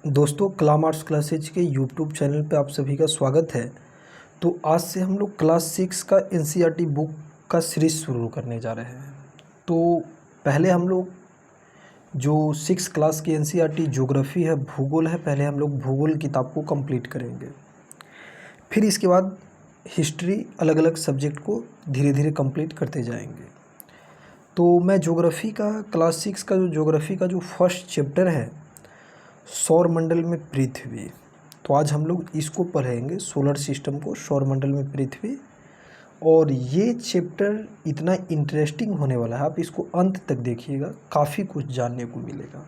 दोस्तों, कलाम arts classes के YouTube channel पे आप सभी का स्वागत है। तो आज से हम लोग क्लास 6 का एनसीईआरटी बुक का सीरीज़ शुरू करने जा रहे हैं। तो पहले हम लोग जो 6 क्लास की एनसीईआरटी ज्योग्राफी है, भूगोल है, पहले हम लोग भूगोल किताब को कंप्लीट करेंगे। फिर इसके बाद हिस्ट्री, अलग अलग सब्जेक्ट को धीरे धीरे कंप्लीट करते जाएंगे। तो मैं ज्योग्राफी का क्लास 6 का जो ज्योग्राफी का जो फर्स्ट चैप्टर है, सौर मंडल में पृथ्वी, तो आज हम लोग इसको पढ़ेंगे, सोलर सिस्टम को, सौर मंडल में पृथ्वी। और ये चैप्टर इतना इंटरेस्टिंग होने वाला है, आप इसको अंत तक देखिएगा, काफ़ी कुछ जानने को मिलेगा।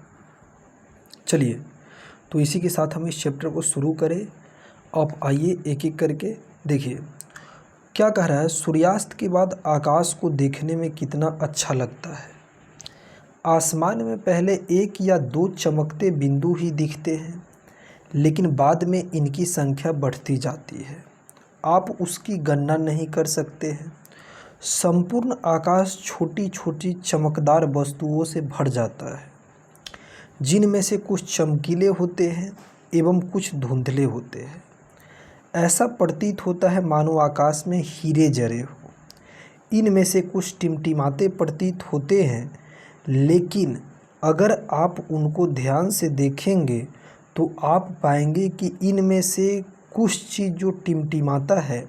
चलिए, तो इसी के साथ हम इस चैप्टर को शुरू करें। आप आइए एक एक करके देखिए क्या कह रहा है। सूर्यास्त के बाद आकाश को देखने में कितना अच्छा लगता है। आसमान में पहले एक या दो चमकते बिंदु ही दिखते हैं, लेकिन बाद में इनकी संख्या बढ़ती जाती है। आप उसकी गणना नहीं कर सकते हैं। संपूर्ण आकाश छोटी छोटी चमकदार वस्तुओं से भर जाता है, जिनमें से कुछ चमकीले होते हैं एवं कुछ धुंधले होते हैं। ऐसा प्रतीत होता है मानो आकाश में हीरे जरे हो। इनमें से कुछ टिमटिमाते प्रतीत होते हैं, लेकिन अगर आप उनको ध्यान से देखेंगे तो आप पाएंगे कि इनमें से कुछ चीज़ जो टिमटिमाता है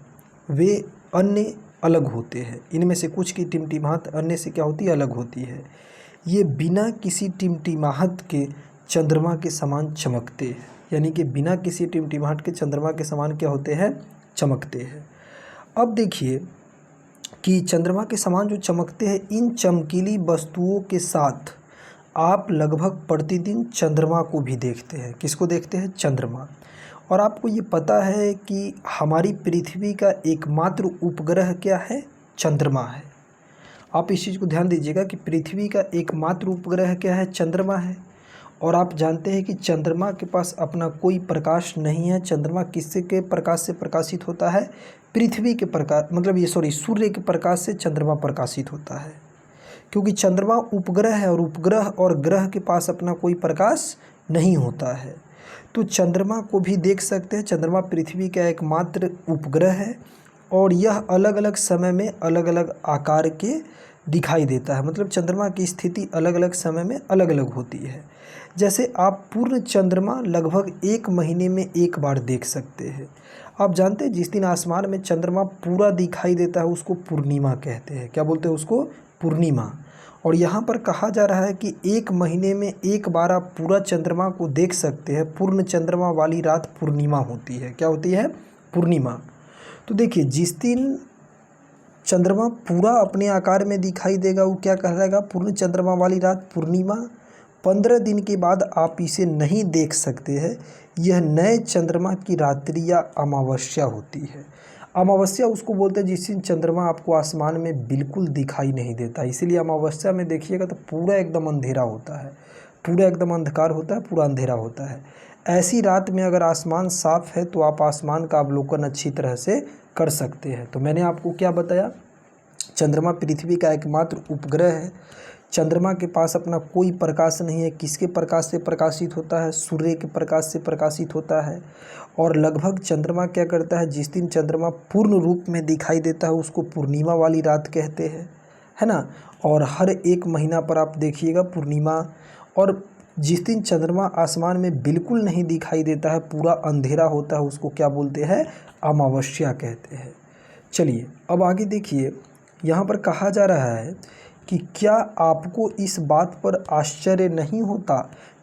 वे अन्य अलग होते हैं। इनमें से कुछ की टिमटिमाहट अन्य से क्या होती है, अलग होती है। ये बिना किसी टिमटिमाहट के चंद्रमा के समान चमकते हैं, यानी कि बिना किसी टिमटिमाहट के चंद्रमा के समान क्या होते हैं, चमकते हैं। अब देखिए कि चंद्रमा के समान जो चमकते हैं, इन चमकीली वस्तुओं के साथ आप लगभग प्रतिदिन चंद्रमा को भी देखते हैं। किसको देखते हैं? चंद्रमा। और आपको ये पता है कि हमारी पृथ्वी का एकमात्र उपग्रह क्या है? चंद्रमा है। आप इस चीज़ को ध्यान दीजिएगा कि पृथ्वी का एकमात्र उपग्रह क्या है? चंद्रमा है। और आप जानते हैं कि चंद्रमा के पास अपना कोई प्रकाश नहीं है। चंद्रमा किससे के प्रकाश से प्रकाशित होता है? पृथ्वी के प्रकाश, मतलब ये सूर्य के प्रकाश से चंद्रमा प्रकाशित होता है। क्योंकि चंद्रमा उपग्रह है और उपग्रह और ग्रह के पास अपना कोई प्रकाश नहीं होता है। तो चंद्रमा को भी देख सकते हैं। चंद्रमा पृथ्वी का एकमात्र उपग्रह है और यह अलग अलग समय में अलग अलग आकार के दिखाई देता है। मतलब चंद्रमा की स्थिति अलग अलग समय में अलग अलग होती है। जैसे आप पूर्ण चंद्रमा लगभग 1 महीने में एक बार देख सकते हैं। आप जानते हैं जिस दिन आसमान में चंद्रमा पूरा दिखाई देता है उसको पूर्णिमा कहते हैं। क्या बोलते हैं उसको? पूर्णिमा। और यहाँ पर कहा जा रहा है कि 1 महीने में एक बार आप पूरा चंद्रमा को देख सकते हैं। पूर्ण चंद्रमा वाली रात पूर्णिमा होती है। क्या होती है? पूर्णिमा। तो देखिए, जिस दिन चंद्रमा पूरा अपने आकार में दिखाई देगा वो क्या कहलाएगा? पूर्ण चंद्रमा वाली रात पूर्णिमा। 15 दिन के बाद आप इसे नहीं देख सकते हैं। यह नए चंद्रमा की रात्रि या अमावस्या होती है। अमावस्या उसको बोलते हैं जिस दिन चंद्रमा आपको आसमान में बिल्कुल दिखाई नहीं देता। इसीलिए अमावस्या में देखिएगा तो पूरा एकदम अंधेरा होता है, पूरा एकदम अंधकार होता है, पूरा अंधेरा होता है। ऐसी रात में अगर आसमान साफ है तो आप आसमान का अवलोकन अच्छी तरह से कर सकते हैं। तो मैंने आपको क्या बताया? चंद्रमा पृथ्वी का एकमात्र उपग्रह है। चंद्रमा के पास अपना कोई प्रकाश नहीं है। किसके प्रकाश से प्रकाशित होता है? सूर्य के प्रकाश से प्रकाशित होता है। और लगभग चंद्रमा क्या करता है, जिस दिन चंद्रमा पूर्ण रूप में दिखाई देता है उसको पूर्णिमा वाली रात कहते हैं, है ना। और हर 1 महीना पर आप देखिएगा पूर्णिमा। और जिस दिन चंद्रमा आसमान में बिल्कुल नहीं दिखाई देता है, पूरा अंधेरा होता है, उसको क्या बोलते हैं? अमावस्या कहते हैं। चलिए अब आगे देखिए, यहाँ पर कहा जा रहा है कि क्या आपको इस बात पर आश्चर्य नहीं होता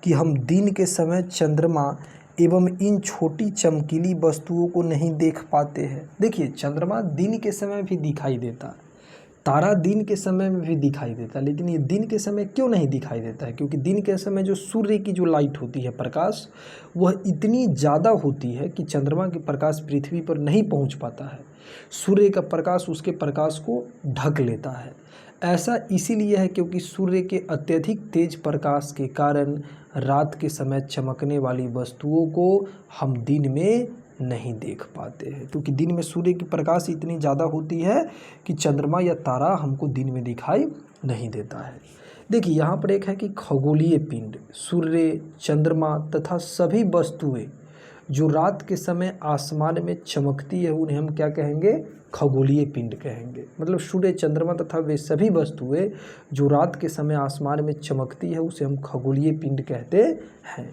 कि हम दिन के समय चंद्रमा एवं इन छोटी चमकीली वस्तुओं को नहीं देख पाते हैं? देखिए, चंद्रमा दिन के समय भी दिखाई देता है, तारा दिन के समय में भी दिखाई देता है, लेकिन ये दिन के समय क्यों नहीं दिखाई देता है? क्योंकि दिन के समय जो सूर्य की जो लाइट होती है, प्रकाश, वह इतनी ज़्यादा होती है कि चंद्रमा के प्रकाश पृथ्वी पर नहीं पहुंच पाता है। सूर्य का प्रकाश उसके प्रकाश को ढक लेता है। ऐसा इसीलिए है क्योंकि सूर्य के अत्यधिक तेज प्रकाश के कारण रात के समय चमकने वाली वस्तुओं को हम दिन में नहीं देख पाते हैं। क्योंकि दिन में सूर्य की प्रकाश इतनी ज़्यादा होती है कि चंद्रमा या तारा हमको दिन में दिखाई नहीं देता है। देखिए यहाँ पर एक है कि खगोलीय पिंड, सूर्य, चंद्रमा तथा सभी वस्तुएं जो रात के समय आसमान में चमकती है उन्हें हम क्या कहेंगे? खगोलीय पिंड कहेंगे। मतलब सूर्य, चंद्रमा तथा वे सभी वस्तुएं जो रात के समय आसमान में चमकती है उसे हम खगोलीय पिंड कहते हैं।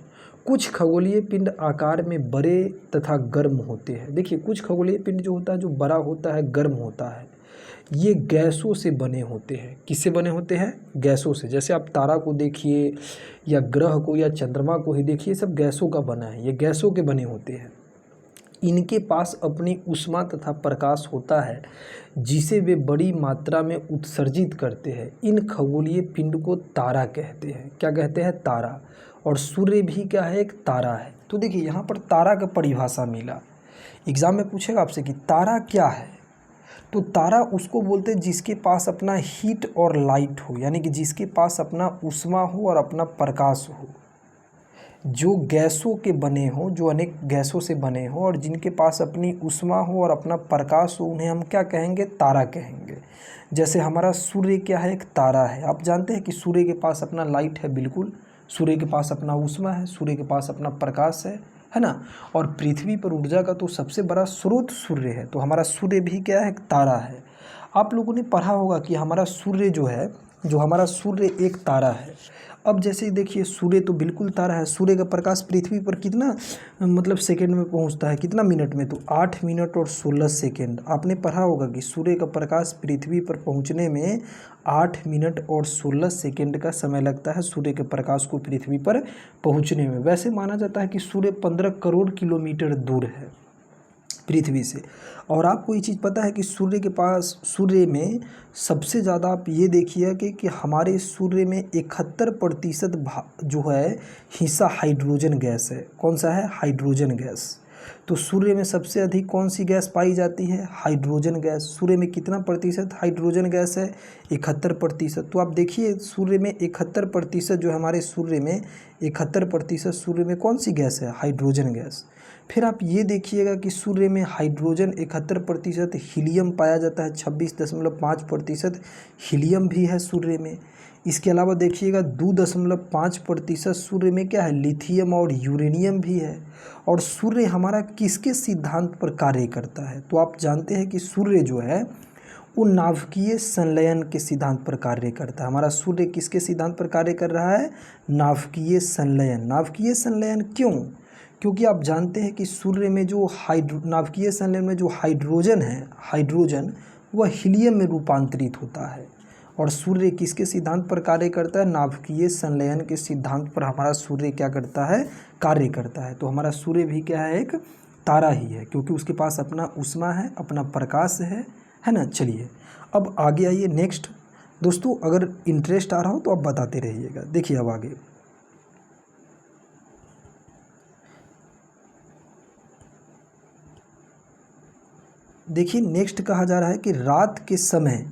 कुछ खगोलीय पिंड आकार में बड़े तथा गर्म होते हैं। देखिए कुछ खगोलीय पिंड जो होता है, जो बड़ा होता है, गर्म होता है, ये गैसों से बने होते हैं। किससे बने होते हैं? गैसों से। जैसे आप तारा को देखिए या ग्रह को या चंद्रमा को ही देखिए, सब गैसों का बना है, ये गैसों के बने होते हैं। इनके पास अपनी ऊष्मा तथा प्रकाश होता है जिसे वे बड़ी मात्रा में उत्सर्जित करते हैं। इन खगोलीय पिंड को तारा कहते हैं। क्या कहते हैं? तारा। और सूर्य भी क्या है? एक तारा है। तो देखिए यहाँ पर तारा का परिभाषा मिला, एग्जाम में पूछेगा आपसे कि तारा क्या है। तो तारा उसको बोलते हैं जिसके पास अपना हीट और लाइट हो, यानी कि जिसके पास अपना ऊष्मा हो और अपना प्रकाश हो, जो गैसों के बने हों, जो अनेक गैसों से बने हों और जिनके पास अपनी ऊष्मा हो और अपना प्रकाश हो, उन्हें हम क्या कहेंगे? तारा कहेंगे। जैसे हमारा सूर्य क्या है? एक तारा है। आप जानते हैं कि सूर्य के पास अपना लाइट है, बिल्कुल, सूर्य के पास अपना ऊष्मा है, सूर्य के पास अपना प्रकाश है ना। और पृथ्वी पर ऊर्जा का तो सबसे बड़ा स्रोत सूर्य है, तो हमारा सूर्य भी क्या है? एक तारा है। आप लोगों ने पढ़ा होगा कि हमारा सूर्य जो है, जो हमारा सूर्य एक तारा है। अब जैसे देखिए सूर्य तो बिल्कुल तारा है, सूर्य का प्रकाश पृथ्वी पर कितना मतलब सेकंड में पहुंचता है, कितना मिनट में? तो 8 मिनट और 16 सेकंड। आपने पढ़ा होगा कि सूर्य का प्रकाश पृथ्वी पर पहुंचने में 8 मिनट और 16 सेकंड का समय लगता है, सूर्य के प्रकाश को पृथ्वी पर पहुंचने में। वैसे माना जाता है कि सूर्य 15 करोड़ किलोमीटर दूर है पृथ्वी से। और आपको ये चीज़ पता है कि सूर्य के पास, सूर्य में सबसे ज़्यादा आप ये देखिए कि हमारे सूर्य में 71% जो है हिस्सा हाइड्रोजन गैस है। कौन सा है? Hydrogen gas. तो सूर्य में सबसे अधिक कौन सी गैस पाई जाती है? Hydrogen gas. सूर्य में कितना प्रतिशत हाइड्रोजन गैस है? 71%। तो आप देखिए सूर्य में 71% जो हमारे सूर्य में 71% सूर्य में कौन सी गैस है? Hydrogen gas. फिर आप ये देखिएगा कि सूर्य में हाइड्रोजन 71%, हीलियम पाया जाता है 26.5% हीलियम भी है सूर्य में। इसके अलावा देखिएगा 2.5% सूर्य में क्या है? लिथियम और यूरेनियम भी है। और सूर्य हमारा किसके सिद्धांत पर कार्य करता है? तो आप जानते हैं कि सूर्य जो है वो नाभिकीय संलयन के सिद्धांत पर कार्य करता है। हमारा सूर्य किसके सिद्धांत पर कार्य कर रहा है? नाभिकीय संलयन। नाभिकीय संलयन क्यों? क्योंकि आप जानते हैं कि सूर्य में जो नाभिकीय संलयन में जो हाइड्रोजन है, हाइड्रोजन वह हीलियम में रूपांतरित होता है। और सूर्य किसके सिद्धांत पर कार्य करता है? नाभिकीय संलयन के सिद्धांत पर हमारा सूर्य क्या करता है? कार्य करता है। तो हमारा सूर्य भी क्या है? एक तारा ही है, क्योंकि उसके पास अपना ऊष्मा है, अपना प्रकाश है ना। चलिए अब आगे आइए नेक्स्ट। दोस्तों अगर इंटरेस्ट आ रहा हो तो आप बताते रहिएगा। देखिए अब आगे देखिए नेक्स्ट कहा जा रहा है कि रात के समय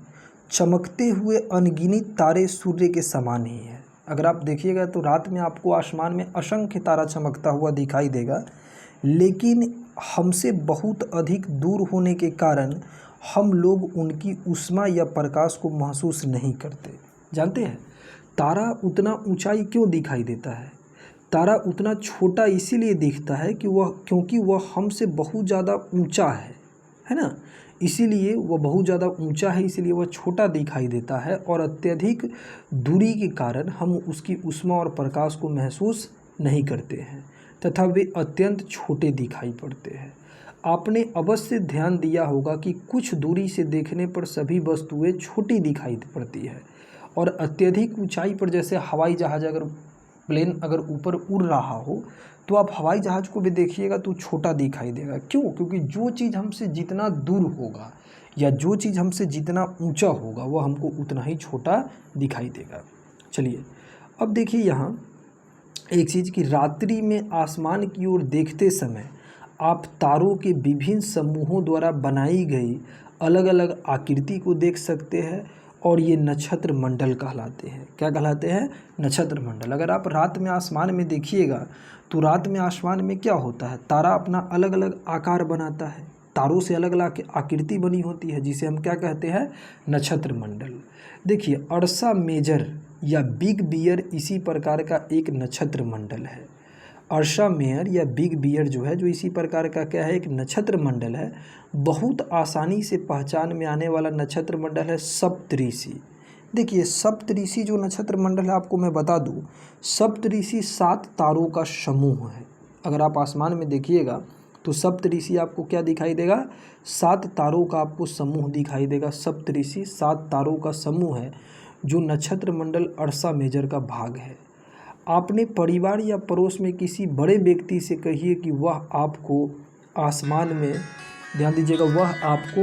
चमकते हुए अनगिनत तारे सूर्य के समान ही है। अगर आप देखिएगा तो रात में आपको आसमान में असंख्य तारा चमकता हुआ दिखाई देगा, लेकिन हमसे बहुत अधिक दूर होने के कारण हम लोग उनकी ऊष्मा या प्रकाश को महसूस नहीं करते। जानते हैं तारा उतना ऊंचाई क्यों दिखाई देता है? तारा उतना छोटा इसीलिए दिखता है कि क्योंकि वह हमसे बहुत ज़्यादा ऊंचा है ना। इसीलिए वह बहुत ज़्यादा ऊंचा है, इसीलिए वह छोटा दिखाई देता है और अत्यधिक दूरी के कारण हम उसकी ऊष्मा और प्रकाश को महसूस नहीं करते हैं तथा वे अत्यंत छोटे दिखाई पड़ते हैं। आपने अवश्य ध्यान दिया होगा कि कुछ दूरी से देखने पर सभी वस्तुएं छोटी दिखाई पड़ती है और अत्यधिक ऊंचाई पर, जैसे हवाई जहाज़ अगर प्लेन अगर ऊपर उड़ रहा हो तो आप हवाई जहाज़ को भी देखिएगा तो छोटा दिखाई देगा। क्यों? क्योंकि जो चीज़ हमसे जितना दूर होगा या जो चीज़ हमसे जितना ऊंचा होगा वह हमको उतना ही छोटा दिखाई देगा। चलिए अब देखिए यहाँ एक चीज़ कि रात्रि में आसमान की ओर देखते समय आप तारों के विभिन्न समूहों द्वारा बनाई गई अलग अलग आकृति को देख सकते हैं और ये नक्षत्र मंडल कहलाते हैं। क्या कहलाते हैं? नक्षत्र मंडल। अगर आप रात में आसमान में देखिएगा तो रात में आसमान में क्या होता है? तारा अपना अलग अलग आकार बनाता है, तारों से अलग अलग आकृति बनी होती है जिसे हम क्या कहते हैं? नक्षत्र मंडल। देखिए अर्सा मेजर या बिग बियर इसी प्रकार का एक नक्षत्र मंडल है। अर्सा मेजर या बिग बियर जो है, जो इसी प्रकार का क्या है, एक नक्षत्र मंडल है। बहुत आसानी से पहचान में आने वाला नक्षत्र मंडल है सप्तऋषि। देखिए सप्तऋषि जो नक्षत्र मंडल है, आपको मैं बता दूं, सप्तऋषि 7 तारों का समूह है। अगर आप आसमान में देखिएगा तो सप्तऋषि आपको क्या दिखाई देगा, 7 तारों का आपको समूह दिखाई देगा। सप्तऋषि 7 तारों का समूह है जो नक्षत्र मंडल अर्सा मेजर का भाग है। आपने परिवार या पड़ोस में किसी बड़े व्यक्ति से कहिए कि वह आपको आसमान में, ध्यान दीजिएगा, वह आपको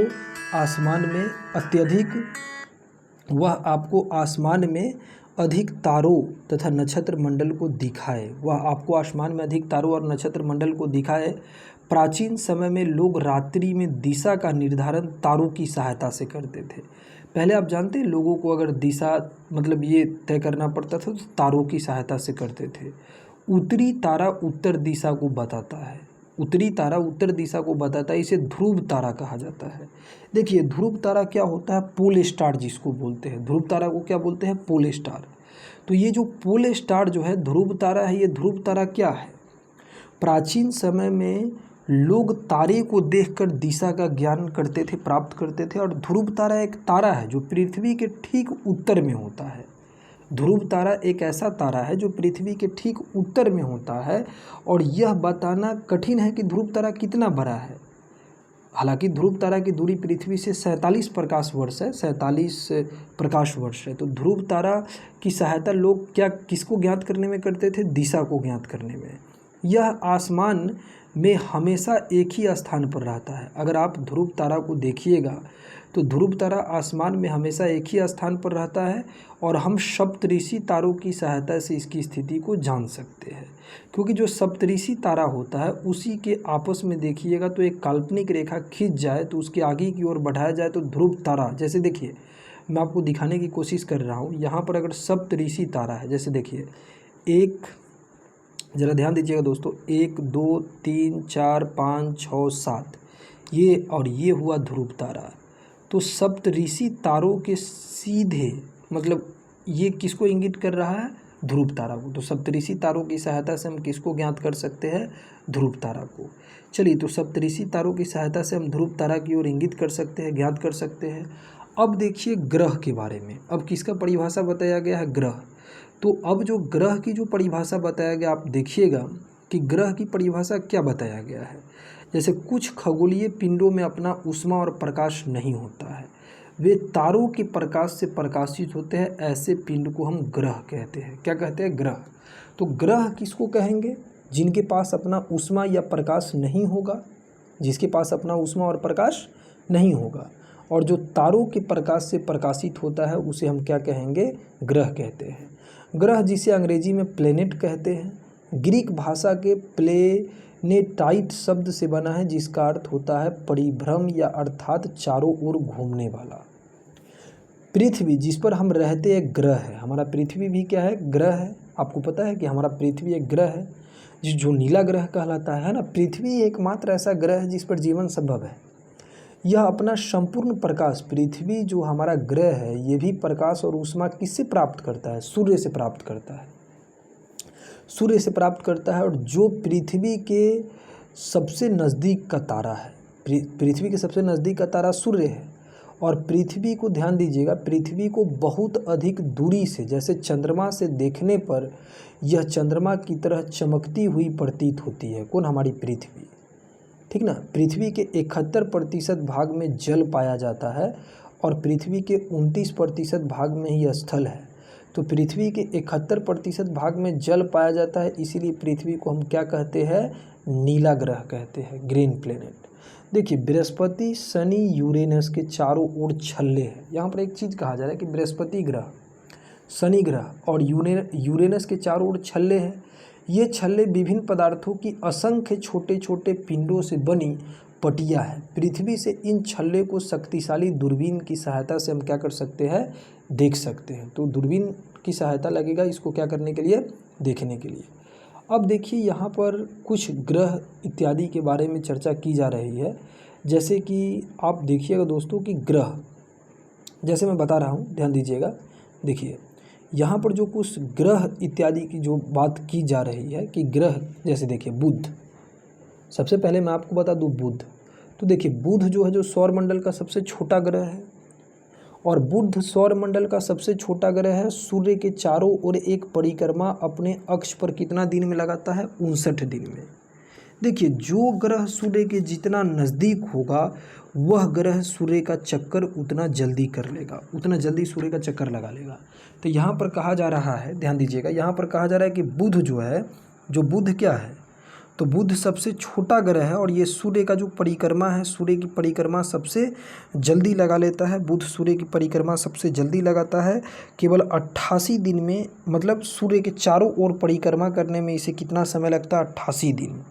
आसमान में अधिक तारों तथा नक्षत्र मंडल को दिखाए। वह आपको आसमान में अधिक तारों और नक्षत्र मंडल को दिखाए। प्राचीन समय में लोग रात्रि में दिशा का निर्धारण तारों की सहायता से करते थे। पहले आप जानते हैं, लोगों को अगर दिशा मतलब ये तय करना पड़ता था तो तारों की सहायता से करते थे। उत्तरी तारा उत्तर दिशा को बताता है, उत्तरी तारा उत्तर दिशा को बताता है, इसे ध्रुव तारा कहा जाता है। देखिए ध्रुव तारा क्या होता है, पोल स्टार जिसको बोलते हैं, ध्रुव तारा को क्या बोलते हैं, पोल स्टार। तो ये जो पोल स्टार जो है ध्रुव तारा है, ये ध्रुव तारा क्या है, प्राचीन समय में लोग तारे को देखकर दिशा का ज्ञान करते थे, प्राप्त करते थे। और ध्रुव तारा एक तारा है जो पृथ्वी के ठीक उत्तर में होता है। ध्रुव तारा एक ऐसा तारा है जो पृथ्वी के ठीक उत्तर में होता है। और यह बताना कठिन है कि ध्रुव तारा कितना बड़ा है। हालांकि ध्रुव तारा की दूरी पृथ्वी से 47 प्रकाश वर्ष है, 47 प्रकाश वर्ष है। तो ध्रुव तारा की सहायता लोग किसको ज्ञात करने में करते थे, दिशा को ज्ञात करने में। यह आसमान में हमेशा एक ही स्थान पर रहता है। अगर आप ध्रुव तारा को देखिएगा तो ध्रुव तारा आसमान में हमेशा एक ही स्थान पर रहता है। और हम सप्तऋषि तारों की सहायता से इसकी स्थिति को जान सकते हैं, क्योंकि जो सप्तऋषि तारा होता है उसी के आपस में देखिएगा तो एक काल्पनिक रेखा खींच जाए तो उसके आगे की ओर बढ़ाया जाए तो ध्रुव तारा, जैसे देखिए मैं आपको दिखाने की कोशिश कर रहा हूँ। यहाँ पर अगर सप्तऋषि तारा है, जैसे देखिए एक, ज़रा ध्यान दीजिएगा दोस्तों, 1 2 3 4 5 6 7, ये और ये हुआ ध्रुव तारा। तो सप्तऋषि तारों के सीधे मतलब ये किसको इंगित कर रहा है, ध्रुव तारा को। तो सप्तऋषि तारों की सहायता से हम किसको ज्ञात कर सकते हैं, ध्रुव तारा को। चलिए, तो सप्तऋषि तारों की सहायता से हम ध्रुव तारा की ओर इंगित कर सकते हैं, ज्ञात कर सकते हैं। अब देखिए ग्रह के बारे में, अब किसका परिभाषा बताया गया है, ग्रह। तो अब जो ग्रह की जो परिभाषा बताया गया, आप देखिएगा कि ग्रह की परिभाषा क्या बताया गया है। जैसे कुछ खगोलीय पिंडों में अपना ऊष्मा और प्रकाश नहीं होता है, वे तारों के प्रकाश से प्रकाशित होते हैं, ऐसे पिंड को हम ग्रह कहते हैं। क्या कहते हैं, ग्रह। तो ग्रह किसको कहेंगे, जिनके पास अपना ऊष्मा या प्रकाश नहीं होगा, जिसके पास अपना ऊष्मा और प्रकाश नहीं होगा, और जो तारों के प्रकाश से प्रकाशित होता है उसे हम क्या कहेंगे, ग्रह कहते हैं। ग्रह जिसे अंग्रेजी में प्लेनेट कहते हैं, ग्रीक भाषा के प्लेनेटाइट शब्द से बना है, जिसका अर्थ होता है परिभ्रम या अर्थात चारों ओर घूमने वाला। पृथ्वी जिस पर हम रहते हैं ग्रह है, हमारा पृथ्वी भी क्या है, ग्रह है। आपको पता है कि हमारा पृथ्वी एक ग्रह है, जो नीला ग्रह कहलाता है ना। पृथ्वी एकमात्र ऐसा ग्रह है जिस पर जीवन संभव है। यह अपना संपूर्ण प्रकाश, पृथ्वी जो हमारा ग्रह है, ये भी प्रकाश और ऊष्मा किससे प्राप्त करता है, सूर्य से प्राप्त करता है, सूर्य से प्राप्त करता है। और जो पृथ्वी के सबसे नज़दीक का तारा है, पृथ्वी के सबसे नज़दीक का तारा सूर्य है। और पृथ्वी को ध्यान दीजिएगा, पृथ्वी को बहुत अधिक दूरी से, जैसे चंद्रमा से देखने पर यह चंद्रमा की तरह चमकती हुई प्रतीत होती है। कौन, हमारी पृथ्वी, ठीक ना। पृथ्वी के 71% भाग में जल पाया जाता है और पृथ्वी के 29% भाग में ही स्थल है। तो पृथ्वी के 71% भाग में जल पाया जाता है, इसीलिए पृथ्वी को हम क्या कहते हैं, नीला ग्रह कहते हैं, ग्रीन प्लेनेट। देखिए बृहस्पति, शनि, यूरेनस के चारों ओर छल्ले हैं। यहाँ पर एक चीज़ कहा जा रहा है कि बृहस्पति ग्रह, शनि ग्रह और यूरेनस के चारों ओर छल्ले हैं। ये छल्ले विभिन्न पदार्थों की असंख्य छोटे छोटे पिंडों से बनी पटिया है। पृथ्वी से इन छल्ले को शक्तिशाली दूरबीन की सहायता से हम क्या कर सकते हैं, देख सकते हैं। तो दूरबीन की सहायता लगेगा इसको क्या करने के लिए, देखने के लिए। अब देखिए यहाँ पर कुछ ग्रह इत्यादि के बारे में चर्चा की जा रही है। जैसे कि आप देखिएगा दोस्तों कि ग्रह, जैसे मैं बता रहा हूँ, ध्यान दीजिएगा। देखिए यहाँ पर जो कुछ ग्रह इत्यादि की जो बात की जा रही है कि ग्रह, जैसे देखिए बुध, सबसे पहले मैं आपको बता दूँ बुध, तो देखिए बुध जो है जो सौरमंडल का सबसे छोटा ग्रह है, और बुध सौरमंडल का सबसे छोटा ग्रह है। सूर्य के चारों ओर एक परिक्रमा अपने अक्ष पर कितना दिन में लगाता है? 59 दिन में। देखिए जो ग्रह सूर्य के जितना नज़दीक होगा वह ग्रह सूर्य का चक्कर उतना जल्दी कर लेगा, उतना जल्दी सूर्य का चक्कर लगा लेगा। तो यहाँ पर कहा जा रहा है, ध्यान दीजिएगा, यहाँ पर कहा जा रहा है कि बुध जो है, जो बुध क्या है, तो बुध सबसे छोटा ग्रह है और ये सूर्य का जो परिक्रमा है, सूर्य की परिक्रमा सबसे जल्दी लगा लेता है। बुध सूर्य की परिक्रमा सबसे जल्दी लगाता है, केवल 88 दिन में, मतलब सूर्य के चारों ओर परिक्रमा करने में इसे कितना समय लगता है? 88 दिन।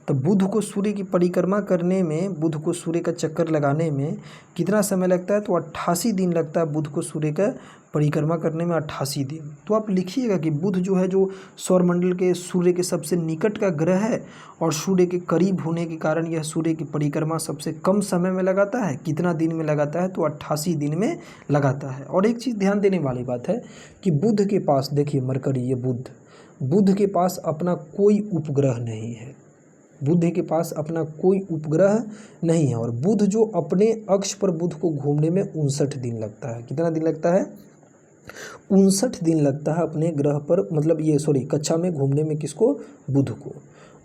तो बुध को सूर्य की परिक्रमा करने में, बुध को सूर्य का चक्कर लगाने में कितना समय लगता है? तो 88 दिन लगता है बुध को सूर्य का परिक्रमा करने में, 88 दिन। तो आप लिखिएगा कि बुध जो है जो सौरमंडल के सूर्य के सबसे निकट का ग्रह है और सूर्य के करीब होने के कारण यह सूर्य की परिक्रमा सबसे कम समय में लगाता है। कितना दिन में लगाता है? तो 88 दिन में लगाता है। और एक चीज़ ध्यान देने वाली बात है कि बुध के पास, देखिए मरकरी, ये बुध के पास अपना कोई उपग्रह नहीं है, बुध के पास अपना कोई उपग्रह नहीं है। और बुध जो अपने अक्ष पर बुध को घूमने में 59 दिन लगता है। कितना दिन लगता है? 59 दिन लगता है अपने ग्रह पर, मतलब ये कक्षा में घूमने में, किसको? बुध को।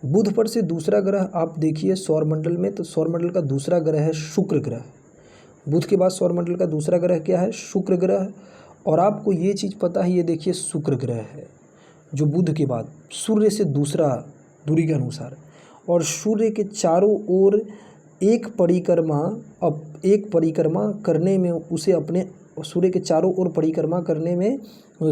बुध पर से दूसरा ग्रह आप देखिए सौरमंडल में, तो सौरमंडल का दूसरा ग्रह है शुक्र ग्रह। बुध के बाद सौरमंडल का दूसरा ग्रह क्या है? शुक्र ग्रह। और आपको ये चीज़ पता है, ये देखिए शुक्र ग्रह है जो बुध के बाद सूर्य से दूसरा दूरी के अनुसार, और सूर्य के चारों ओर एक परिक्रमा करने में उसे अपने, सूर्य के चारों ओर परिक्रमा करने में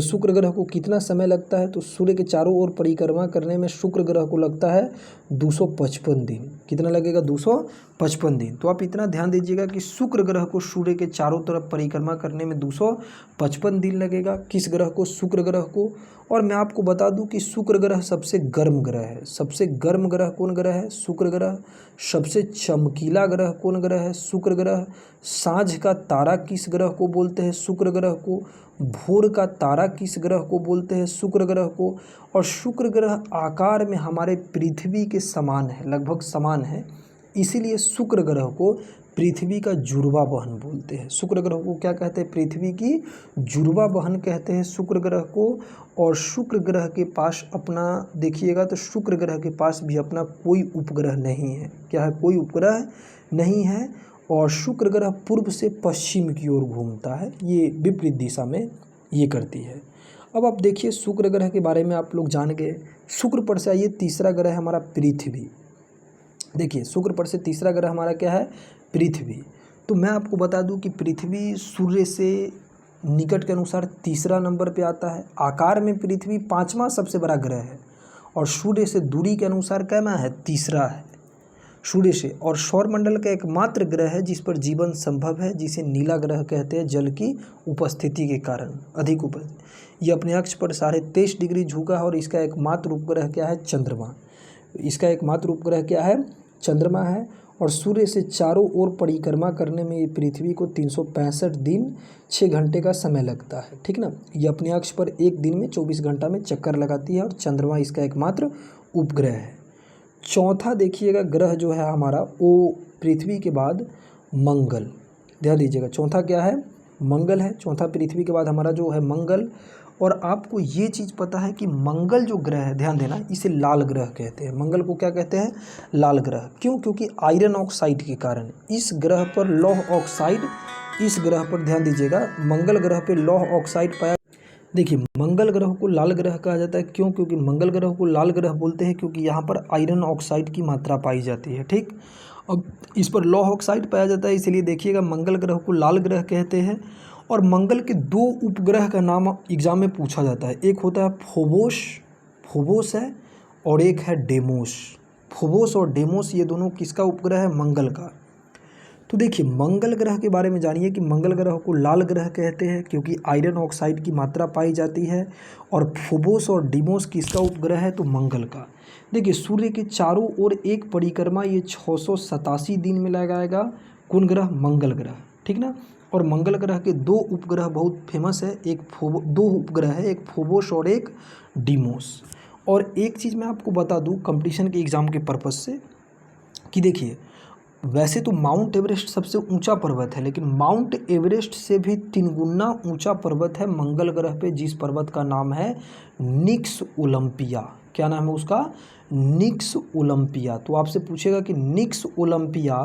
शुक्र ग्रह को कितना समय लगता है? तो सूर्य के चारों ओर परिक्रमा करने में शुक्र ग्रह को लगता है 255 दिन। कितना लगेगा? 255 दिन। तो आप इतना ध्यान दीजिएगा कि शुक्र ग्रह को सूर्य के चारों तरफ परिक्रमा करने में 255 दिन लगेगा। किस ग्रह को? शुक्र ग्रह को। और मैं आपको बता दूं कि शुक्र ग्रह सबसे गर्म ग्रह है। सबसे गर्म ग्रह कौन ग्रह है? शुक्र ग्रह। सबसे चमकीला ग्रह कौन ग्रह है? शुक्र ग्रह। सांझ का तारा किस ग्रह को बोलते हैं? शुक्र ग्रह को। भोर का तारा किस ग्रह को बोलते हैं? शुक्र ग्रह को। और शुक्र ग्रह आकार में हमारे पृथ्वी के समान है, लगभग समान है, इसीलिए शुक्र ग्रह को पृथ्वी का जुड़वा बहन बोलते हैं। शुक्र ग्रह को क्या कहते हैं? पृथ्वी की जुड़वा बहन कहते हैं शुक्र ग्रह को। और शुक्र ग्रह के पास अपना, देखिएगा तो शुक्र ग्रह के पास भी अपना कोई उपग्रह नहीं है। क्या है? कोई उपग्रह नहीं है। और शुक्र ग्रह पूर्व से पश्चिम की ओर घूमता है, ये विपरीत दिशा में ये करती है। अब आप देखिए शुक्र ग्रह के बारे में आप लोग जान गए। शुक्र पर से आइए तीसरा ग्रह है हमारा पृथ्वी। देखिए शुक्र पर से तीसरा ग्रह हमारा क्या है? पृथ्वी। तो मैं आपको बता दूं कि पृथ्वी सूर्य से निकट के अनुसार तीसरा नंबर पे आता है। आकार में पृथ्वी 5वां सबसे बड़ा ग्रह है और सूर्य से दूरी के अनुसार कैमा है? तीसरा है सूर्य से। और सौरमंडल का एकमात्र ग्रह है जिस पर जीवन संभव है, जिसे नीला ग्रह कहते हैं, जल की उपस्थिति के कारण, अधिक उपस्थिति। ये अपने अक्ष पर 23.5 डिग्री झुका है और इसका एकमात्र उपग्रह क्या है? चंद्रमा। इसका एकमात्र उपग्रह क्या है? चंद्रमा है। और सूर्य से चारों ओर परिक्रमा करने में ये पृथ्वी को 365 दिन 6 घंटे का समय लगता है, ठीक ना। ये अपने अक्ष पर एक दिन में 24 घंटा में चक्कर लगाती है और चंद्रमा इसका एकमात्र उपग्रह है। चौथा देखिएगा ग्रह जो है हमारा, वो पृथ्वी के बाद मंगल। ध्यान दीजिएगा, चौथा क्या है? मंगल है। चौथा पृथ्वी के बाद हमारा जो है मंगल। और आपको ये चीज़ पता है कि मंगल जो ग्रह है, ध्यान देना, इसे लाल ग्रह कहते हैं। मंगल को क्या कहते हैं? लाल ग्रह। क्यों? क्योंकि आयरन ऑक्साइड के कारण इस ग्रह पर लौह ऑक्साइड, इस ग्रह पर ध्यान दीजिएगा, मंगल ग्रह पे लौह ऑक्साइड पाया। देखिए मंगल ग्रह को लाल ग्रह कहा जाता है। क्यों? क्योंकि मंगल ग्रह को लाल ग्रह बोलते हैं क्योंकि यहाँ पर आयरन ऑक्साइड की मात्रा पाई जाती है, ठीक। अब इस पर लौह ऑक्साइड पाया जाता है, इसलिए देखिएगा मंगल ग्रह को लाल ग्रह कहते हैं। और मंगल के 2 उपग्रह का नाम एग्जाम में पूछा जाता है। एक होता है फोबोस है, और एक है डेमोस। फोबोस और डेमोस ये दोनों किसका उपग्रह है? मंगल का। तो देखिए मंगल ग्रह के बारे में जानिए कि मंगल ग्रह को लाल ग्रह कहते हैं क्योंकि आयरन ऑक्साइड की मात्रा पाई जाती है। और फोबोस और डिमोस किसका उपग्रह है? तो मंगल का। देखिए सूर्य के चारों ओर एक परिक्रमा ये 687 दिन में लगाएगा। कौन ग्रह? मंगल ग्रह, ठीक ना। और मंगल ग्रह के दो उपग्रह बहुत फेमस है, दो उपग्रह है, एक फोबोस और एक डीमोस। और एक चीज़ मैं आपको बता दूं कंपटीशन के एग्ज़ाम के पर्पज़ से कि देखिए, वैसे तो माउंट एवरेस्ट सबसे ऊंचा पर्वत है, लेकिन माउंट एवरेस्ट से भी 3 गुना ऊंचा पर्वत है मंगल ग्रह पे, जिस पर्वत का नाम है निक्स ओलंपिया। क्या नाम है उसका? निक्स ओलंपिया। तो आपसे पूछेगा कि निक्स ओलंपिया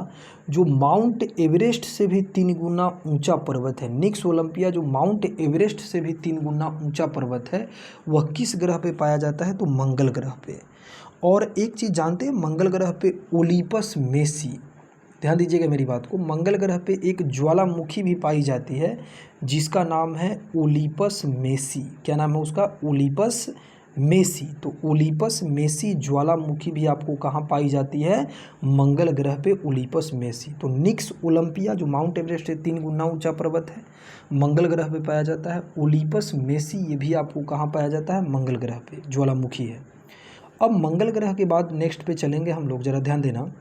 जो माउंट एवरेस्ट से भी 3 गुना ऊंचा पर्वत है, निक्स ओलंपिया जो माउंट एवरेस्ट से भी 3 गुना ऊंचा पर्वत है, वह किस ग्रह पे पाया जाता है? तो मंगल ग्रह पे। और एक चीज़ जानते हैं, मंगल ग्रह पे ओलिपस मेसी, ध्यान दीजिएगा मेरी बात को, मंगल ग्रह पे एक ज्वालामुखी भी पाई जाती है जिसका नाम है ओलिपस मेसी। क्या नाम है उसका? Olympus Messi. तो ओलिपस मेसी ज्वालामुखी भी आपको कहाँ पाई जाती है? मंगल ग्रह पे ओलिपस मेसी। तो निक्स ओलंपिया जो माउंट एवरेस्ट से 3 गुना ऊंचा पर्वत है, मंगल ग्रह पे पाया जाता है। ओलिपस मेसी ये भी आपको कहाँ पाया जाता है? मंगल ग्रह पे, ज्वालामुखी है। अब मंगल ग्रह के बाद नेक्स्ट पे चलेंगे हम लोग, ज़रा ध्यान देना,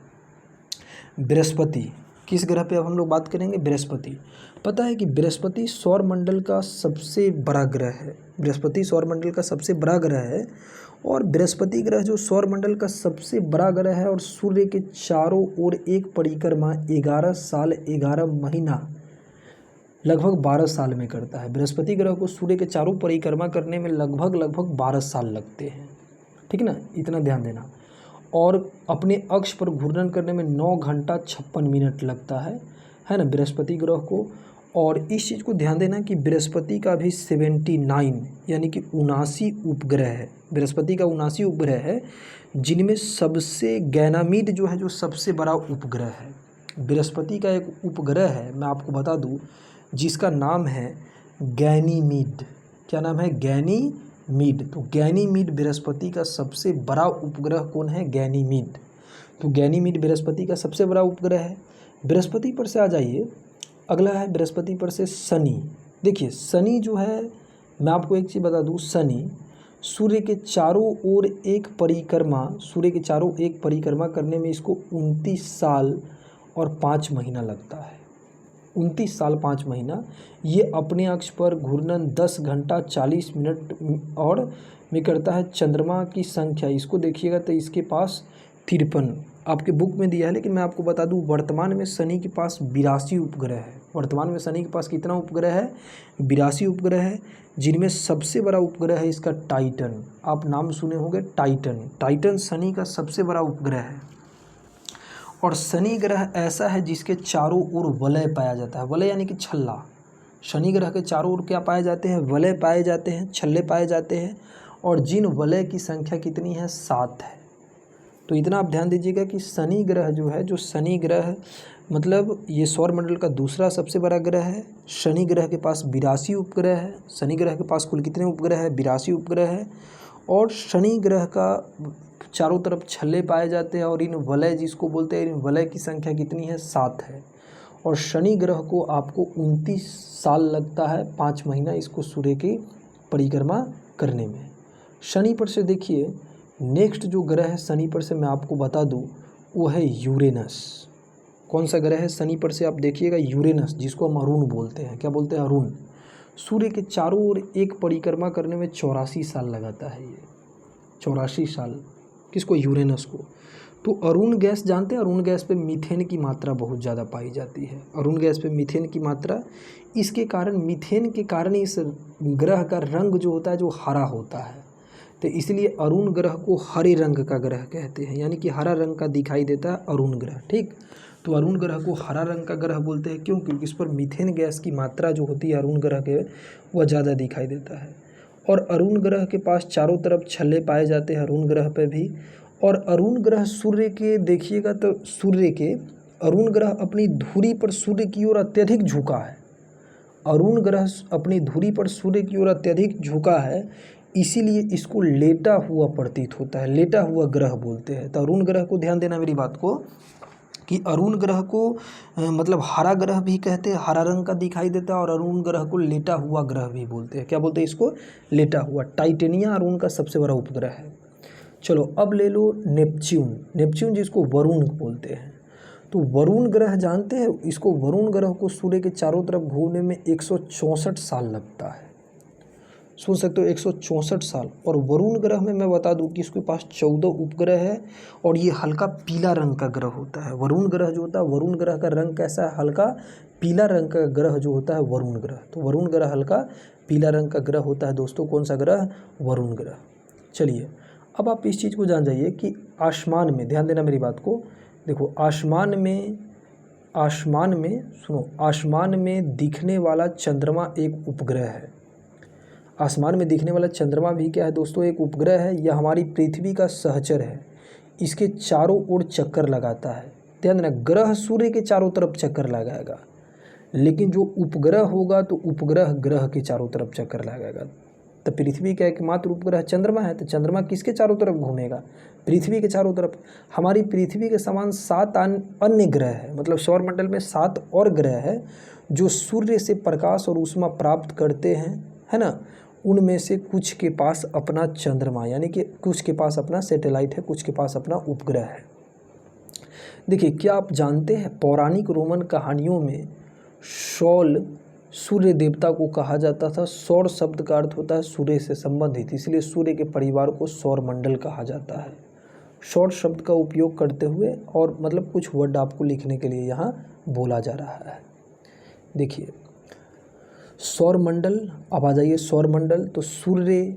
बृहस्पति। किस ग्रह पे अब हम लोग बात करेंगे? बृहस्पति। पता है कि बृहस्पति सौरमंडल का सबसे बड़ा ग्रह है, बृहस्पति सौरमंडल का सबसे बड़ा ग्रह है। और बृहस्पति ग्रह जो सौरमंडल का सबसे बड़ा ग्रह है और सूर्य के चारों ओर एक परिक्रमा 11 साल 11 महीना लगभग 12 साल में करता है। बृहस्पति ग्रह को सूर्य के चारों परिक्रमा करने में लगभग 12 साल लगते हैं, ठीक ना, इतना ध्यान देना। और अपने अक्ष पर घूर्णन करने में 9 घंटा 56 मिनट लगता है ना, बृहस्पति ग्रह को। और इस चीज़ को ध्यान देना कि बृहस्पति का भी 79 यानी कि 79 उपग्रह है, बृहस्पति का 79 उपग्रह है, जिनमें सबसे गैनामीड जो है, जो सबसे बड़ा उपग्रह है। बृहस्पति का एक उपग्रह है, मैं आपको बता दूं, जिसका नाम है गैनीमीड। क्या नाम है? गैनीमीड। तो गैनीमीड बृहस्पति का सबसे बड़ा उपग्रह कौन है? गैनीमीड। तो गैनीमीड बृहस्पति का सबसे बड़ा उपग्रह है। बृहस्पति पर से आ जाइए, अगला है बृहस्पति पर से शनि। देखिए शनि जो है, मैं आपको एक चीज़ बता दूं, शनि सूर्य के चारों ओर एक परिक्रमा, सूर्य के चारों एक परिक्रमा करने में इसको 29 साल और 5 महीना लगता है। 29 साल 5 महीना। ये अपने अक्ष पर घूर्णन 10 घंटा 40 मिनट और में करता है। चंद्रमा की संख्या इसको देखिएगा तो इसके पास 53 आपके बुक में दिया है, लेकिन मैं आपको बता दूं वर्तमान में शनि के पास 82 उपग्रह है। वर्तमान में शनि के पास कितना उपग्रह है? 82 उपग्रह है, जिनमें सबसे बड़ा उपग्रह है इसका टाइटन। आप नाम सुने होंगे टाइटन। टाइटन शनि का सबसे बड़ा उपग्रह है। और शनि ग्रह ऐसा है जिसके चारों ओर वलय पाया जाता है। वलय यानी कि छल्ला। शनि ग्रह के चारों ओर क्या पाए जाते हैं? वलय पाए जाते हैं, छल्ले पाए जाते हैं। और जिन वलय की संख्या कितनी है? 7 है। तो इतना आप ध्यान दीजिएगा कि शनि ग्रह जो है, जो शनि ग्रह मतलब ये सौरमंडल का दूसरा सबसे बड़ा ग्रह है। शनि ग्रह के पास 82 उपग्रह है। शनि ग्रह के पास कुल कितने उपग्रह है? 82 उपग्रह है। और शनि ग्रह का चारों तरफ छल्ले पाए जाते हैं, और इन वलय जिसको बोलते हैं, इन वलय की संख्या कितनी है? 7 है। और शनि ग्रह को आपको 29 साल लगता है 5 महीना इसको सूर्य की परिक्रमा करने में। शनि पर से देखिए नेक्स्ट जो ग्रह है शनि पर से मैं आपको बता दूं, वो है यूरेनस। कौन सा ग्रह है शनि पर से? आप देखिएगा यूरेनस, जिसको हम अरुण बोलते हैं। क्या बोलते हैं? अरुण। सूर्य के चारों ओर एक परिक्रमा करने में 84 साल लगाता है ये, 84 साल। किसको? यूरेनस को। तो अरुण गैस जानते हैं? अरुण गैस पे मीथेन की मात्रा बहुत ज़्यादा पाई जाती है। अरुण गैस पे मीथेन की मात्रा, इसके कारण, मीथेन के कारण इस ग्रह का रंग जो होता है जो हरा होता है। तो इसलिए अरुण ग्रह को हरे रंग का ग्रह कहते हैं, यानी कि हरा रंग का दिखाई देता है अरुण ग्रह, ठीक। तो अरुण ग्रह को हरा रंग का ग्रह बोलते हैं। क्यों? क्योंकि इस पर मीथेन गैस की मात्रा जो होती है अरुण ग्रह के, वह ज़्यादा दिखाई देता है। और अरुण ग्रह के पास चारों तरफ छल्ले पाए जाते हैं, अरुण ग्रह पे भी। और अरुण ग्रह सूर्य के देखिएगा तो सूर्य के, अरुण ग्रह अपनी धुरी पर सूर्य की ओर अत्यधिक झुका है। अरुण ग्रह अपनी धुरी पर सूर्य की ओर अत्यधिक झुका है, इसीलिए इसको लेटा हुआ प्रतीत होता है, लेटा हुआ ग्रह बोलते हैं। तो अरुण ग्रह को ध्यान देना मेरी बात को, कि अरुण ग्रह को मतलब हरा ग्रह भी कहते हैं, हरा रंग का दिखाई देता है। और अरुण ग्रह को लेटा हुआ ग्रह भी बोलते हैं। क्या बोलते हैं इसको? लेटा हुआ। टाइटेनिया अरुण का सबसे बड़ा उपग्रह है। चलो अब ले लो नेपच्यून। नेपच्यून जिसको वरुण बोलते हैं। तो वरुण ग्रह जानते हैं इसको, वरुण ग्रह को सूर्य के चारों तरफ घूमने में 164 साल लगता है। सुन सकते हो 164 साल। और वरुण ग्रह में मैं बता दूं कि इसके पास 14 उपग्रह है और ये हल्का पीला रंग का ग्रह होता है। वरुण ग्रह जो होता है, वरुण ग्रह का रंग कैसा है? हल्का पीला रंग का ग्रह जो होता है वरुण ग्रह। तो वरुण ग्रह हल्का पीला रंग का ग्रह होता है दोस्तों। कौन सा ग्रह? वरुण ग्रह। चलिए अब आप इस चीज़ को जान जाइए कि आसमान में, ध्यान देना मेरी बात को, देखो आसमान में सुनो, आसमान में दिखने वाला चंद्रमा एक उपग्रह है। आसमान में दिखने वाला चंद्रमा भी क्या है दोस्तों? एक उपग्रह है। यह हमारी पृथ्वी का सहचर है। इसके चारों ओर चक्कर लगाता है। ध्यान देना, ग्रह सूर्य के चारों तरफ चक्कर लगाएगा, लेकिन जो उपग्रह होगा तो उपग्रह ग्रह के चारों तरफ चक्कर लगाएगा। तो पृथ्वी का एकमात्र उपग्रह चंद्रमा है, तो चंद्रमा किसके चारों तरफ घूमेगा? पृथ्वी के चारों तरफ। हमारी पृथ्वी के समान 7 अन्य ग्रह है, मतलब सौरमंडल में 7 और ग्रह है जो सूर्य से प्रकाश और ऊष्मा प्राप्त करते हैं, है ना। उनमें से कुछ के पास अपना चंद्रमा, यानी कि कुछ के पास अपना सैटेलाइट है, कुछ के पास अपना उपग्रह है। देखिए, क्या आप जानते हैं पौराणिक रोमन कहानियों में सौल सूर्य देवता को कहा जाता था। सौर शब्द का अर्थ होता है सूर्य से संबंधित, इसलिए सूर्य के परिवार को सौरमंडल कहा जाता है। सौर शब्द का उपयोग करते हुए और मतलब कुछ वर्ड आपको लिखने के लिए यहाँ बोला जा रहा है। देखिए सौरमंडल, अब आ जाइए सौरमंडल। तो सूर्य,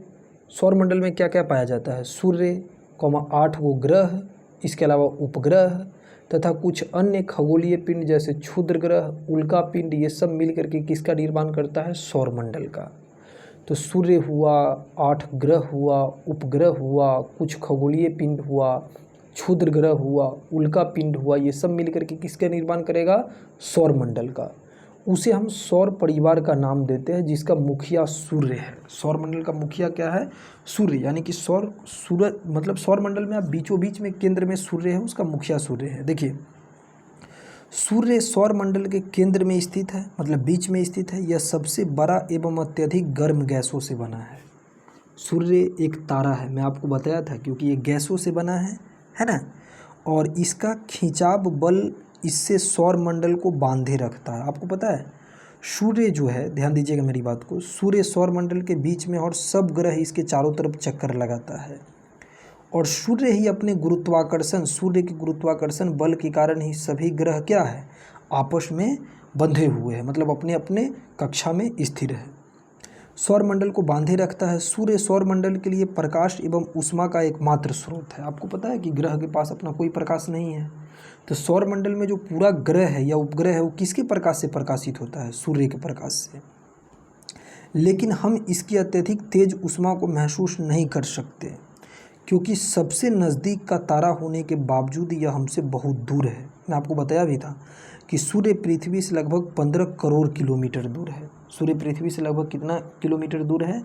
सौरमंडल में क्या क्या पाया जाता है? सूर्य, 8 गो ग्रह, इसके अलावा उपग्रह तथा कुछ अन्य खगोलीय पिंड जैसे क्षुद्र ग्रह, उल्का पिंड, ये सब मिल करके किसका निर्माण करता है? सौरमंडल का। तो सूर्य हुआ, 8 ग्रह हुआ, उपग्रह हुआ, कुछ खगोलीय पिंड हुआ, क्षुद्र ग्रह हुआ, उल्का पिंड हुआ, ये सब मिल करके किसका निर्माण करेगा? सौरमंडल का। उसे हम सौर परिवार का नाम देते हैं, जिसका मुखिया सूर्य है। सौरमंडल का मुखिया क्या है? सूर्य, यानी कि सूरज, मतलब सौरमंडल में आप बीचों बीच में केंद्र में सूर्य है, उसका मुखिया सूर्य है। देखिए सूर्य सौरमंडल के केंद्र में स्थित है, मतलब बीच में स्थित है। यह सबसे बड़ा एवं अत्यधिक गर्म गैसों से बना है। सूर्य एक तारा है, मैं आपको बताया था, क्योंकि ये गैसों से बना है ना। और इसका खिंचाव बल इससे सौरमंडल को बांधे रखता है। आपको पता है सूर्य जो है, ध्यान दीजिएगा मेरी बात को, सूर्य सौरमंडल के बीच में और सब ग्रह इसके चारों तरफ चक्कर लगाता है। और सूर्य ही अपने गुरुत्वाकर्षण, सूर्य के गुरुत्वाकर्षण बल के कारण ही सभी ग्रह क्या है? आपस में बंधे हुए हैं, मतलब अपने अपने कक्षा में स्थिर है। सौरमंडल को बांधे रखता है। सूर्य सौरमंडल के लिए प्रकाश एवं ऊष्मा का एकमात्र स्रोत है। आपको पता है कि ग्रह के पास अपना कोई प्रकाश नहीं है। तो सौरमंडल में जो पूरा ग्रह है या उपग्रह है वो किसके प्रकाश से प्रकाशित होता है? सूर्य के प्रकाश से। लेकिन हम इसकी अत्यधिक तेज ऊष्मा को महसूस नहीं कर सकते, क्योंकि सबसे नज़दीक का तारा होने के बावजूद यह हमसे बहुत दूर है। मैं आपको बताया भी था कि सूर्य पृथ्वी से लगभग 15 करोड़ किलोमीटर दूर है। सूर्य पृथ्वी से लगभग कितना किलोमीटर दूर है?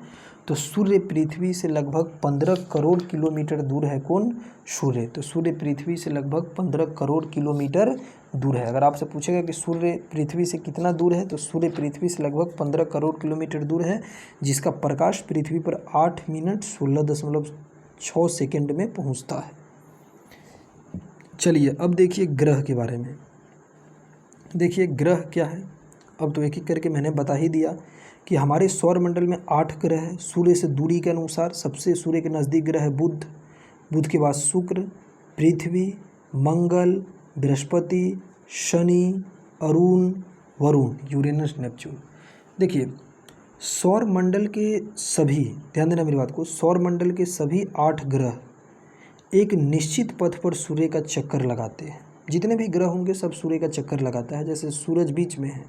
तो सूर्य पृथ्वी से लगभग 15 करोड़ किलोमीटर दूर है। कौन? सूर्य। तो सूर्य पृथ्वी से लगभग 15 करोड़ किलोमीटर दूर है। अगर आपसे पूछेगा कि सूर्य पृथ्वी से कितना दूर है, तो सूर्य पृथ्वी से लगभग 15 करोड़ किलोमीटर दूर है, जिसका प्रकाश पृथ्वी पर 8 मिनट 16.6 सेकेंड में पहुंचता है। चलिए अब देखिए ग्रह के बारे में। देखिए ग्रह क्या है, अब तो एक एक करके मैंने बता ही दिया कि हमारे सौरमंडल में 8 ग्रह है। सूर्य से दूरी के अनुसार सबसे सूर्य के नज़दीक ग्रह है बुध, बुध के बाद शुक्र, पृथ्वी, मंगल, बृहस्पति, शनि, अरुण, वरुण, यूरेनस, नेपच्यून। देखिए सौरमंडल के सभी, ध्यान देना मेरी बात को, सौरमंडल के सभी 8 ग्रह एक निश्चित पथ पर सूर्य का चक्कर लगाते हैं। जितने भी ग्रह होंगे सब सूर्य का चक्कर लगाता है। जैसे सूरज बीच में है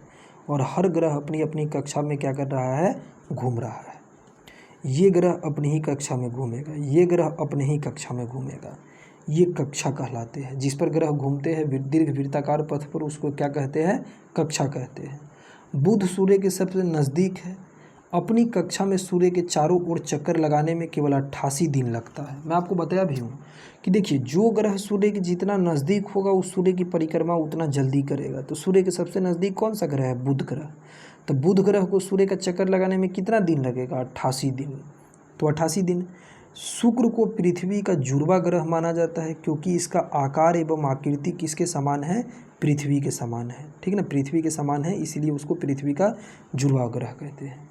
और हर ग्रह अपनी अपनी कक्षा में क्या कर रहा है? घूम रहा है। ये ग्रह अपनी ही कक्षा में घूमेगा, ये ग्रह अपने ही कक्षा में घूमेगा। ये कक्षा कहलाते हैं। जिस पर ग्रह घूमते हैं दीर्घ वृत्ताकार पथ पर, उसको क्या कहते हैं? कक्षा कहते हैं। बुध सूर्य के सबसे नज़दीक है। अपनी कक्षा में सूर्य के चारों ओर चक्कर लगाने में केवल 88 दिन लगता है। मैं आपको बताया भी हूँ कि देखिए जो ग्रह सूर्य के जितना नज़दीक होगा उस सूर्य की परिक्रमा उतना जल्दी करेगा। तो सूर्य के सबसे नज़दीक कौन सा ग्रह है? बुध ग्रह। तो बुध ग्रह को सूर्य का चक्कर लगाने में कितना दिन लगेगा? 88 दिन। तो 88 दिन। शुक्र को पृथ्वी का जुड़वा ग्रह माना जाता है क्योंकि इसका आकार एवं आकृति किसके समान है, पृथ्वी के समान है, ठीक है ना, पृथ्वी के समान है, इसीलिए उसको पृथ्वी का जुड़वा ग्रह कहते हैं।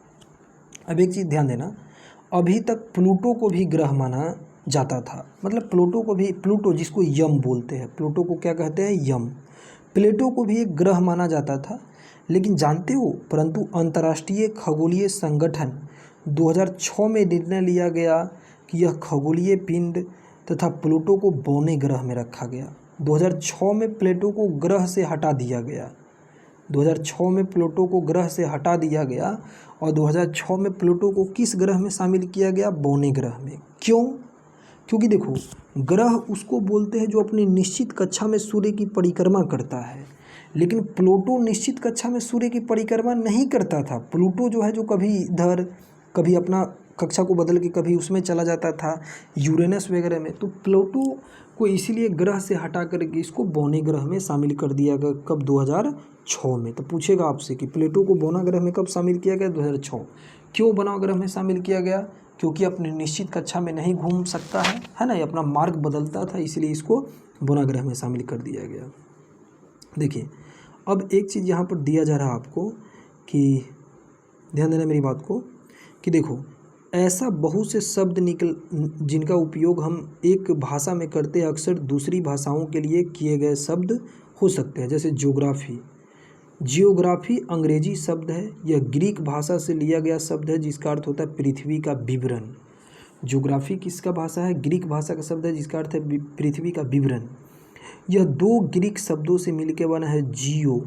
अब एक चीज़ ध्यान देना, अभी तक प्लूटो को भी ग्रह माना जाता था, मतलब प्लूटो जिसको यम बोलते हैं, प्लूटो को क्या कहते हैं, यम, प्लेटो को भी एक ग्रह माना जाता था। लेकिन जानते हो, परंतु अंतर्राष्ट्रीय खगोलीय संगठन 2006 में निर्णय लिया गया कि यह खगोलीय पिंड तथा प्लूटो को बौने ग्रह में रखा गया। 2006 में प्लेटो को ग्रह से हटा दिया गया, 2006 में प्लूटो को ग्रह से हटा दिया गया और 2006 में प्लूटो को किस ग्रह में शामिल किया गया, बौने ग्रह में। क्यों? क्योंकि देखो, ग्रह उसको बोलते हैं जो अपनी निश्चित कक्षा में सूर्य की परिक्रमा करता है, लेकिन प्लूटो निश्चित कक्षा में सूर्य की परिक्रमा नहीं करता था। प्लूटो जो है जो कभी इधर कभी अपना कक्षा को बदल के कभी उसमें चला जाता था, यूरेनस वगैरह में। तो प्लूटो को इसीलिए ग्रह से हटा करके इसको बौने ग्रह में शामिल कर दिया गया। कब? 2006 में। तो पूछेगा आपसे कि प्लूटो को बौना ग्रह में कब शामिल किया गया? 2006। क्यों बौना ग्रह में शामिल किया गया? क्योंकि अपनी निश्चित कक्षा में नहीं घूम सकता है ना, ये अपना मार्ग बदलता था, इसलिए इसको बौना ग्रह में शामिल कर दिया गया। देखिए, अब एक चीज़ यहाँ पर दिया जा रहा है आपको कि ध्यान देना मेरी बात को, कि देखो ऐसा बहुत से शब्द जिनका उपयोग हम एक भाषा में करते हैं अक्सर दूसरी भाषाओं के लिए किए गए शब्द हो सकते हैं। जैसे जियोग्राफी अंग्रेजी शब्द है, यह ग्रीक भाषा से लिया गया शब्द है जिसका अर्थ होता है पृथ्वी का विवरण। ज्योग्राफी किसका भाषा है? ग्रीक भाषा का शब्द है जिसका अर्थ है पृथ्वी का विवरण। यह दो ग्रीक शब्दों से मिलकर बना है, जियो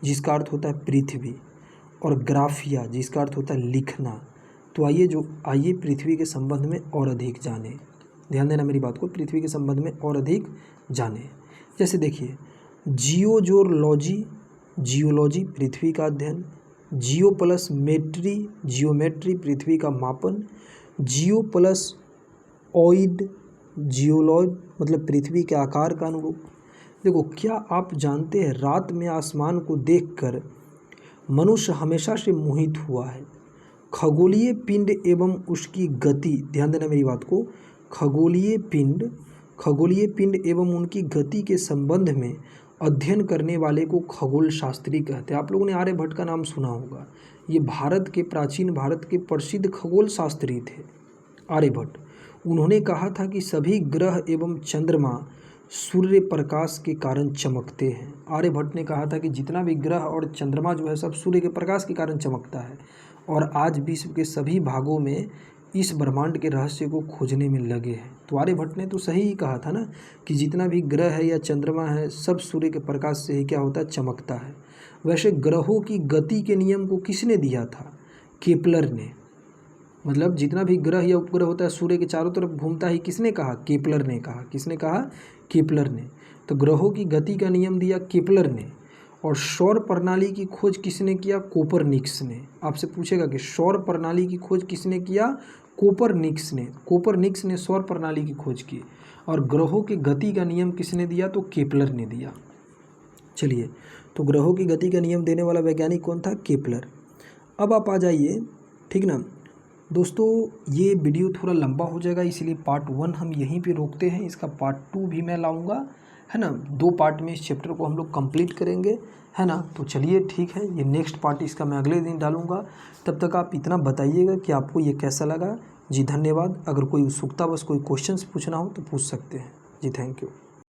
जिसका अर्थ होता है पृथ्वी और ग्राफिया जिसका अर्थ होता है लिखना। तो आइए पृथ्वी के संबंध में और अधिक जाने। ध्यान देना मेरी बात को, पृथ्वी के संबंध में और अधिक जाने। जैसे देखिए, जियोलॉजी पृथ्वी का अध्ययन, जियो प्लस जियोमेट्री पृथ्वी का मापन, जियो प्लस ऑइड जियोलॉइड मतलब पृथ्वी के आकार का अनुरूप। देखो, क्या आप जानते हैं रात में आसमान को देखकर मनुष्य हमेशा से मोहित हुआ है। खगोलीय पिंड एवं उसकी गति, ध्यान देना मेरी बात को, खगोलीय पिंड एवं उनकी गति के संबंध में अध्ययन करने वाले को खगोल शास्त्री कहते हैं। आप लोगों ने आर्यभट्ट का नाम सुना होगा, ये प्राचीन भारत के प्रसिद्ध खगोल शास्त्री थे आर्यभट्ट। उन्होंने कहा था कि सभी ग्रह एवं चंद्रमा सूर्य प्रकाश के कारण चमकते हैं। आर्यभट्ट ने कहा था कि जितना भी ग्रह और चंद्रमा जो है सब सूर्य के प्रकाश के कारण चमकता है, और आज विश्व के सभी भागों में इस ब्रह्मांड के रहस्य को खोजने में लगे हैं। तो आर्यभट्ट ने तो सही ही कहा था ना कि जितना भी ग्रह है या चंद्रमा है सब सूर्य के प्रकाश से ही क्या होता है, चमकता है। वैसे ग्रहों की गति के नियम को किसने दिया था? केपलर ने। मतलब जितना भी ग्रह या उपग्रह होता है सूर्य के चारों तरफ घूमता है, किसने कहा? केपलर ने कहा। किसने कहा? केपलर ने। तो ग्रहों की गति का नियम दिया केपलर ने। और सौर प्रणाली की खोज किसने किया? कोपरनिकस ने। आपसे पूछेगा कि सौर प्रणाली की खोज किसने किया? कोपरनिकस ने। कोपरनिकस ने सौर प्रणाली की खोज की। और ग्रहों की गति का नियम किसने दिया? तो केपलर ने दिया। चलिए, तो ग्रहों की गति का नियम देने वाला वैज्ञानिक कौन था? केपलर। अब आप आ जाइए, ठीक ना दोस्तों, ये वीडियो थोड़ा लंबा हो जाएगा, इसलिए पार्ट 1 हम यहीं पे रोकते हैं। इसका पार्ट 2 भी मैं लाऊंगा, है ना। 2 पार्ट में इस चैप्टर को हम लोग कंप्लीट करेंगे, है ना। तो चलिए ठीक है, ये नेक्स्ट पार्ट इसका मैं अगले दिन डालूंगा। तब तक आप इतना बताइएगा कि आपको ये कैसा लगा। जी धन्यवाद। अगर कोई उत्सुकतावश कोई क्वेश्चंस पूछना हो तो पूछ सकते हैं। जी थैंक यू।